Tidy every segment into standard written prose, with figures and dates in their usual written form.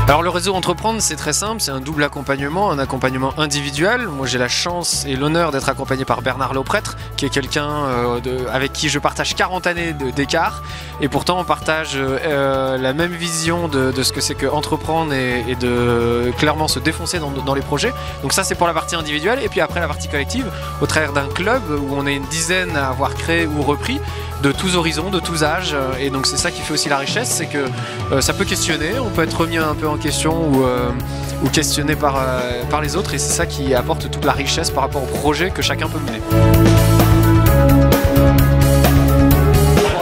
Alors le réseau Entreprendre, c'est très simple, c'est un double accompagnement, un accompagnement individuel. Moi j'ai la chance et l'honneur d'être accompagné par Bernard Lauprêtre, qui est quelqu'un avec qui je partage 40 années d'écart, et pourtant on partage la même vision de ce que c'est que entreprendre et de clairement se défoncer dans les projets. Donc ça c'est pour la partie individuelle, et puis après la partie collective, au travers d'un club où on est une dizaine à avoir créé ou repris, de tous horizons, de tous âges, et donc c'est ça qui fait aussi la richesse, c'est que ça peut questionner, on peut être remis un peu en question ou questionné par les autres, et c'est ça qui apporte toute la richesse par rapport au projet que chacun peut mener.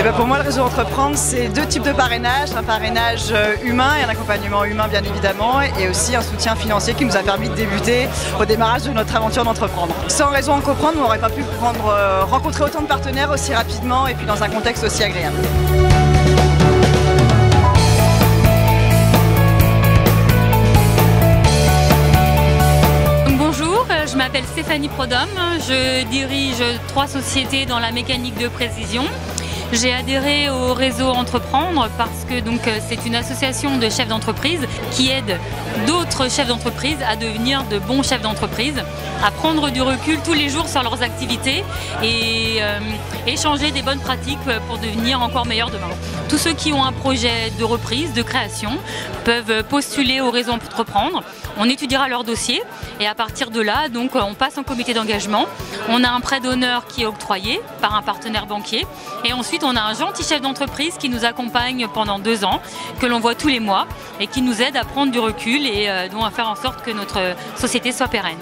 Et pour moi, le réseau Entreprendre, c'est deux types de parrainage, un parrainage humain et un accompagnement humain bien évidemment, et aussi un soutien financier qui nous a permis de débuter au démarrage de notre aventure d'entreprendre. Sans réseau Entreprendre, on n'aurait pas pu rencontrer autant de partenaires aussi rapidement et puis dans un contexte aussi agréable. Je m'appelle Stéphanie Prodhomme, je dirige 3 sociétés dans la mécanique de précision. J'ai adhéré au réseau Entreprendre parce que c'est une association de chefs d'entreprise qui aide d'autres chefs d'entreprise à devenir de bons chefs d'entreprise, à prendre du recul tous les jours sur leurs activités et échanger des bonnes pratiques pour devenir encore meilleurs demain. Tous ceux qui ont un projet de reprise, de création, peuvent postuler au réseau Entreprendre. On étudiera leur dossier et à partir de là, on passe en comité d'engagement. On a un prêt d'honneur qui est octroyé par un partenaire banquier, et ensuite on a un gentil chef d'entreprise qui nous accompagne pendant 2 ans, que l'on voit tous les mois et qui nous aide à prendre du recul et à faire en sorte que notre société soit pérenne.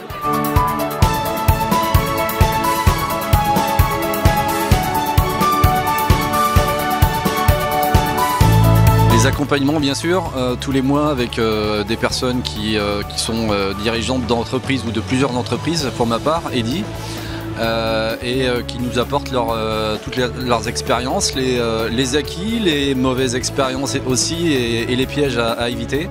Les accompagnements bien sûr, tous les mois avec des personnes qui sont dirigeantes d'entreprises ou de plusieurs entreprises, pour ma part, Eddy, et qui nous apportent toutes leurs expériences, les acquis, les mauvaises expériences aussi et les pièges à éviter.